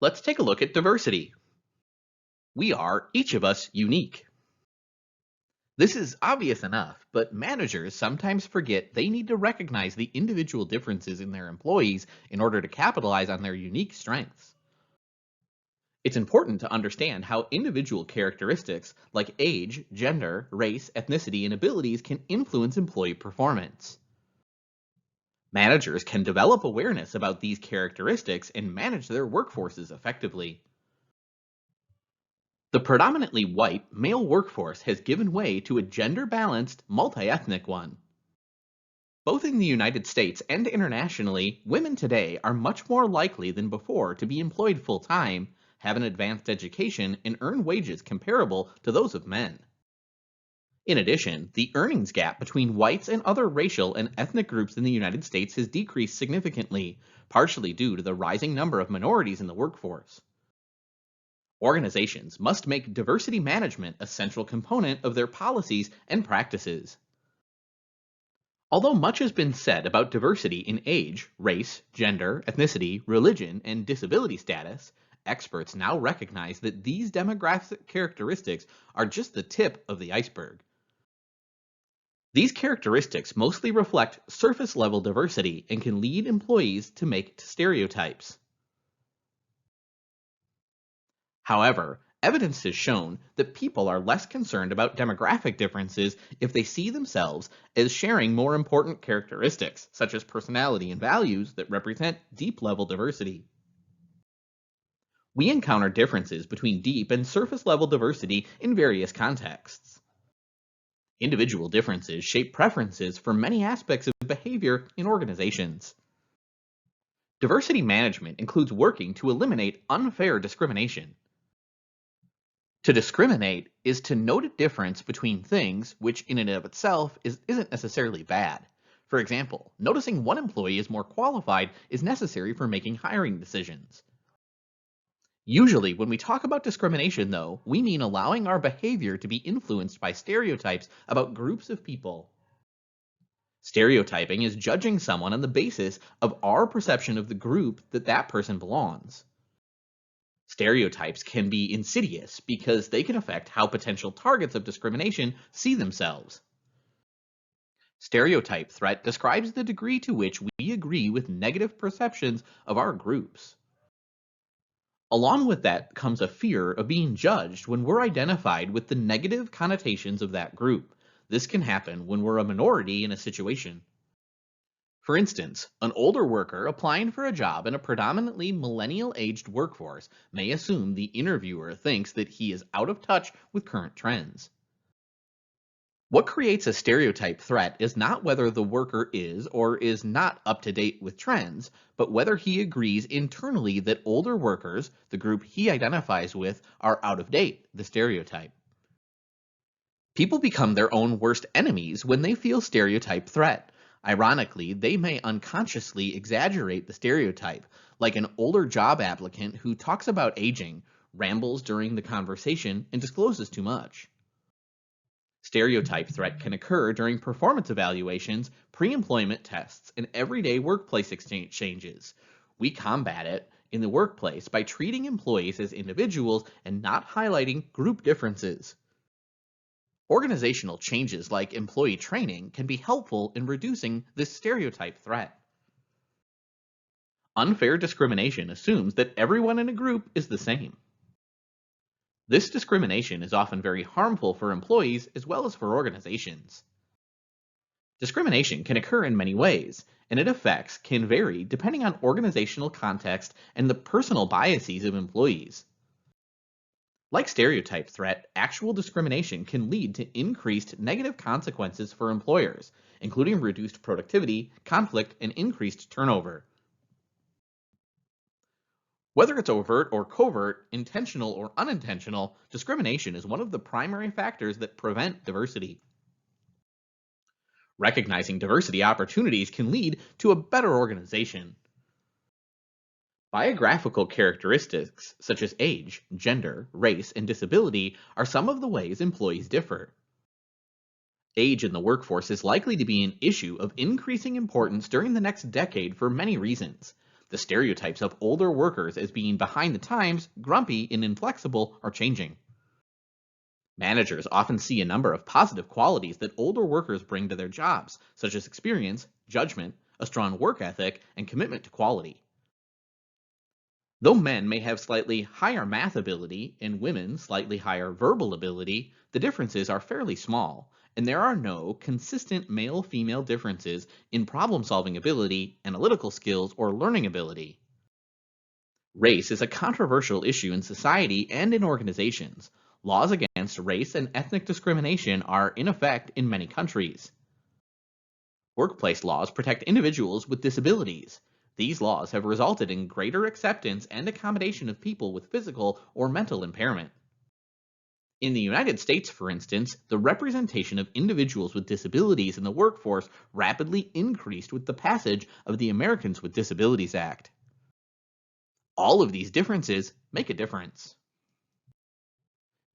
Let's take a look at diversity. We are, each of us, unique. This is obvious enough, but managers sometimes forget they need to recognize the individual differences in their employees in order to capitalize on their unique strengths. It's important to understand how individual characteristics like age, gender, race, ethnicity, and abilities can influence employee performance. Managers can develop awareness about these characteristics and manage their workforces effectively. The predominantly white male workforce has given way to a gender-balanced, multi-ethnic one. Both in the United States and internationally, women today are much more likely than before to be employed full-time, have an advanced education, and earn wages comparable to those of men. In addition, the earnings gap between whites and other racial and ethnic groups in the United States has decreased significantly, partially due to the rising number of minorities in the workforce. Organizations must make diversity management a central component of their policies and practices. Although much has been said about diversity in age, race, gender, ethnicity, religion, and disability status, experts now recognize that these demographic characteristics are just the tip of the iceberg. These characteristics mostly reflect surface-level diversity and can lead employees to make stereotypes. However, evidence has shown that people are less concerned about demographic differences if they see themselves as sharing more important characteristics, such as personality and values that represent deep-level diversity. We encounter differences between deep and surface-level diversity in various contexts. Individual differences shape preferences for many aspects of behavior in organizations. Diversity management includes working to eliminate unfair discrimination. To discriminate is to note a difference between things, which in and of itself isn't necessarily bad. For example, noticing one employee is more qualified is necessary for making hiring decisions. Usually, when we talk about discrimination, though, we mean allowing our behavior to be influenced by stereotypes about groups of people. Stereotyping is judging someone on the basis of our perception of the group that person belongs. Stereotypes can be insidious because they can affect how potential targets of discrimination see themselves. Stereotype threat describes the degree to which we agree with negative perceptions of our groups. Along with that comes a fear of being judged when we're identified with the negative connotations of that group. This can happen when we're a minority in a situation. For instance, an older worker applying for a job in a predominantly millennial-aged workforce may assume the interviewer thinks that he is out of touch with current trends. What creates a stereotype threat is not whether the worker is or is not up to date with trends, but whether he agrees internally that older workers, the group he identifies with, are out of date, the stereotype. People become their own worst enemies when they feel stereotype threat. Ironically, they may unconsciously exaggerate the stereotype, like an older job applicant who talks about aging, rambles during the conversation, and discloses too much. Stereotype threat can occur during performance evaluations, pre-employment tests, and everyday workplace exchanges. We combat it in the workplace by treating employees as individuals and not highlighting group differences. Organizational changes like employee training can be helpful in reducing this stereotype threat. Unfair discrimination assumes that everyone in a group is the same. This discrimination is often very harmful for employees as well as for organizations. Discrimination can occur in many ways, and its effects can vary depending on organizational context and the personal biases of employees. Like stereotype threat, actual discrimination can lead to increased negative consequences for employers, including reduced productivity, conflict, and increased turnover. Whether it's overt or covert, intentional or unintentional, discrimination is one of the primary factors that prevent diversity. Recognizing diversity opportunities can lead to a better organization. Biographical characteristics such as age, gender, race, and disability are some of the ways employees differ. Age in the workforce is likely to be an issue of increasing importance during the next decade for many reasons. The stereotypes of older workers as being behind the times, grumpy, and inflexible are changing. Managers often see a number of positive qualities that older workers bring to their jobs, such as experience, judgment, a strong work ethic, and commitment to quality. Though men may have slightly higher math ability and women slightly higher verbal ability, the differences are fairly small, and there are no consistent male female differences in problem solving ability, analytical skills, or learning ability. Race is a controversial issue in society and in organizations. Laws against race and ethnic discrimination are in effect in many countries. Workplace laws protect individuals with disabilities. These laws have resulted in greater acceptance and accommodation of people with physical or mental impairment. In the United States, for instance, the representation of individuals with disabilities in the workforce rapidly increased with the passage of the Americans with Disabilities Act. All of these differences make a difference.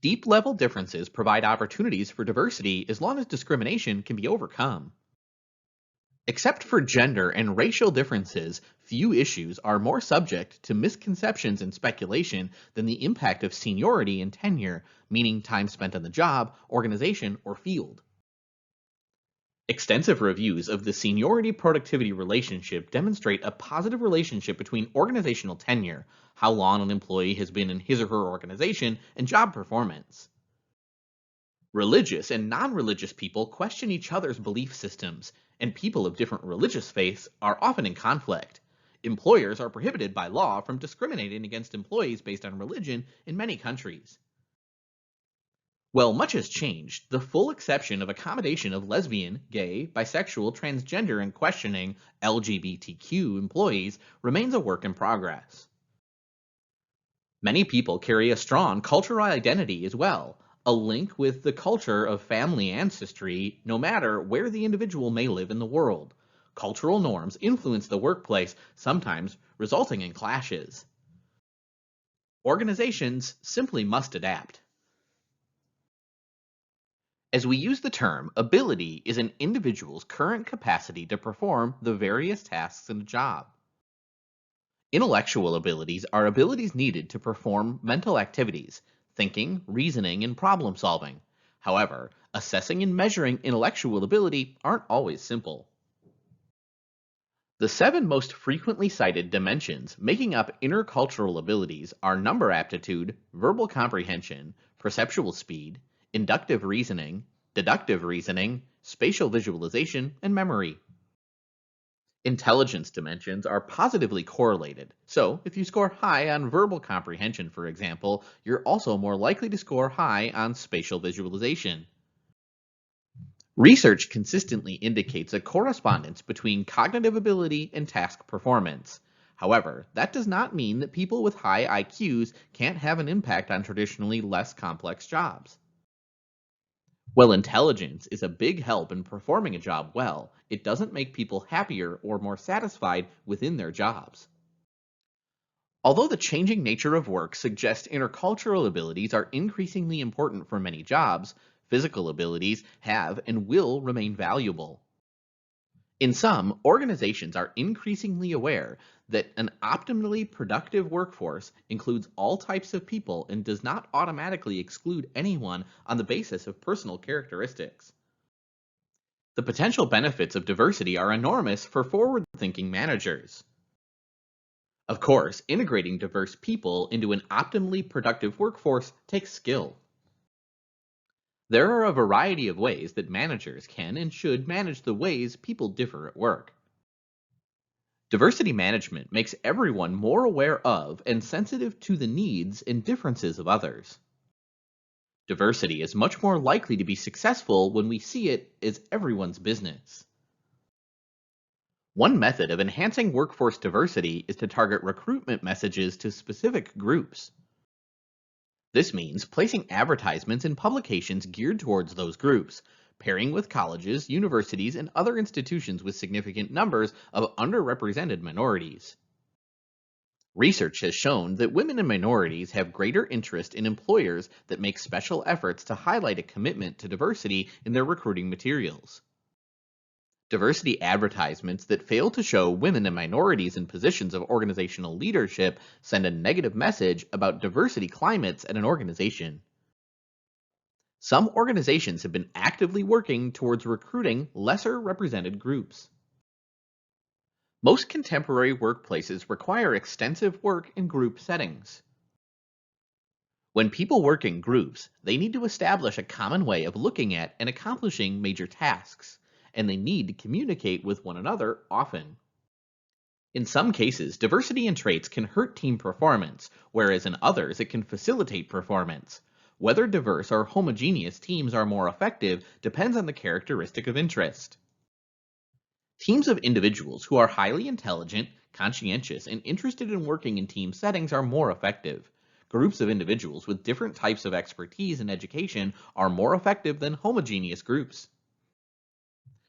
Deep level differences provide opportunities for diversity as long as discrimination can be overcome. Except for gender and racial differences, few issues are more subject to misconceptions and speculation than the impact of seniority and tenure, meaning time spent on the job, organization, or field. Extensive reviews of the seniority-productivity relationship demonstrate a positive relationship between organizational tenure, how long an employee has been in his or her organization, and job performance. Religious and non-religious people question each other's belief systems, and people of different religious faiths are often in conflict. Employers are prohibited by law from discriminating against employees based on religion in many countries. While much has changed, the full exception of accommodation of lesbian, gay, bisexual, transgender, and questioning LGBTQ employees remains a work in progress. Many people carry a strong cultural identity as well, a link with the culture of family ancestry, no matter where the individual may live in the world. Cultural norms influence the workplace, sometimes resulting in clashes. Organizations simply must adapt. As we use the term, ability is an individual's current capacity to perform the various tasks in a job. Intellectual abilities are abilities needed to perform mental activities, thinking, reasoning, and problem solving. However, assessing and measuring intellectual ability aren't always simple. The 7 most frequently cited dimensions making up intercultural abilities are number aptitude, verbal comprehension, perceptual speed, inductive reasoning, deductive reasoning, spatial visualization, and memory. Intelligence dimensions are positively correlated, so if you score high on verbal comprehension, for example, you're also more likely to score high on spatial visualization. Research consistently indicates a correspondence between cognitive ability and task performance. However, that does not mean that people with high IQs can't have an impact on traditionally less complex jobs. While intelligence is a big help in performing a job well, it doesn't make people happier or more satisfied within their jobs. Although the changing nature of work suggests intercultural abilities are increasingly important for many jobs, physical abilities have and will remain valuable. In some, organizations are increasingly aware that an optimally productive workforce includes all types of people and does not automatically exclude anyone on the basis of personal characteristics. The potential benefits of diversity are enormous for forward-thinking managers. Of course, integrating diverse people into an optimally productive workforce takes skill. There are a variety of ways that managers can and should manage the ways people differ at work. Diversity management makes everyone more aware of and sensitive to the needs and differences of others. Diversity is much more likely to be successful when we see it as everyone's business. One method of enhancing workforce diversity is to target recruitment messages to specific groups. This means placing advertisements in publications geared towards those groups, pairing with colleges, universities, and other institutions with significant numbers of underrepresented minorities. Research has shown that women and minorities have greater interest in employers that make special efforts to highlight a commitment to diversity in their recruiting materials. Diversity advertisements that fail to show women and minorities in positions of organizational leadership send a negative message about diversity climates at an organization. Some organizations have been actively working towards recruiting lesser represented groups. Most contemporary workplaces require extensive work in group settings. When people work in groups, they need to establish a common way of looking at and accomplishing major tasks, and they need to communicate with one another often. In some cases, diversity in traits can hurt team performance, whereas in others it can facilitate performance. Whether diverse or homogeneous teams are more effective depends on the characteristic of interest. Teams of individuals who are highly intelligent, conscientious, and interested in working in team settings are more effective. Groups of individuals with different types of expertise in education are more effective than homogeneous groups.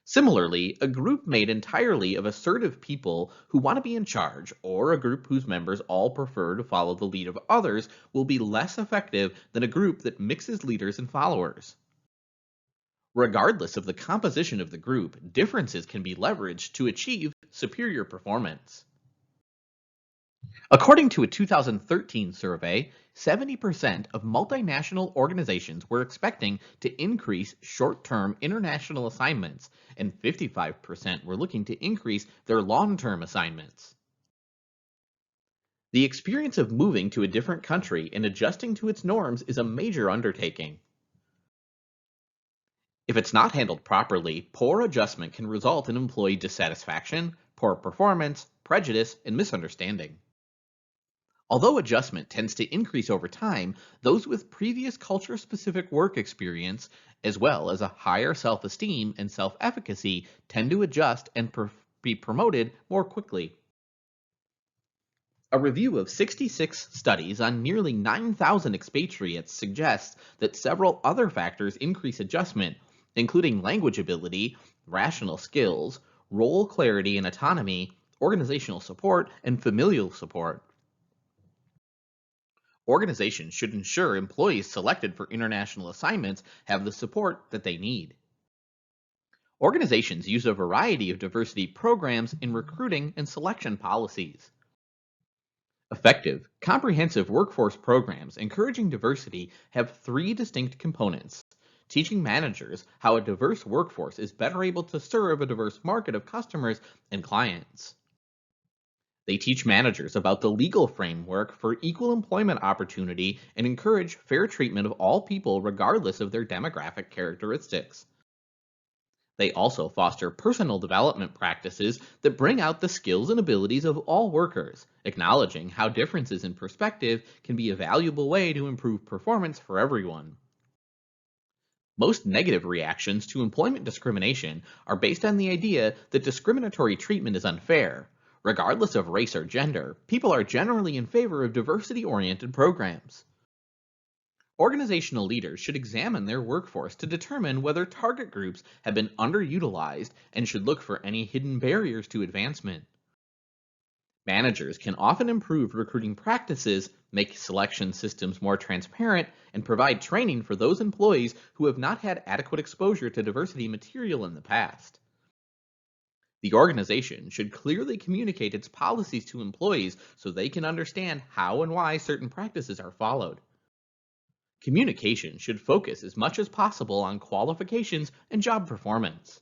Similarly, a group made entirely of assertive people who want to be in charge, or a group whose members all prefer to follow the lead of others, will be less effective than a group that mixes leaders and followers. Regardless of the composition of the group, differences can be leveraged to achieve superior performance. According to a 2013 survey, 70% of multinational organizations were expecting to increase short-term international assignments, and 55% were looking to increase their long-term assignments. The experience of moving to a different country and adjusting to its norms is a major undertaking. If it's not handled properly, poor adjustment can result in employee dissatisfaction, poor performance, prejudice, and misunderstanding. Although adjustment tends to increase over time, those with previous culture-specific work experience, as well as a higher self-esteem and self-efficacy, tend to adjust and be promoted more quickly. A review of 66 studies on nearly 9,000 expatriates suggests that several other factors increase adjustment, including language ability, rational skills, role clarity and autonomy, organizational support, and familial support. Organizations should ensure employees selected for international assignments have the support that they need. Organizations use a variety of diversity programs in recruiting and selection policies. Effective, comprehensive workforce programs encouraging diversity have three distinct components: teaching managers how a diverse workforce is better able to serve a diverse market of customers and clients. They teach managers about the legal framework for equal employment opportunity and encourage fair treatment of all people regardless of their demographic characteristics. They also foster personal development practices that bring out the skills and abilities of all workers, acknowledging how differences in perspective can be a valuable way to improve performance for everyone. Most negative reactions to employment discrimination are based on the idea that discriminatory treatment is unfair. Regardless of race or gender, people are generally in favor of diversity-oriented programs. Organizational leaders should examine their workforce to determine whether target groups have been underutilized and should look for any hidden barriers to advancement. Managers can often improve recruiting practices, make selection systems more transparent, and provide training for those employees who have not had adequate exposure to diversity material in the past. The organization should clearly communicate its policies to employees so they can understand how and why certain practices are followed. Communication should focus as much as possible on qualifications and job performance.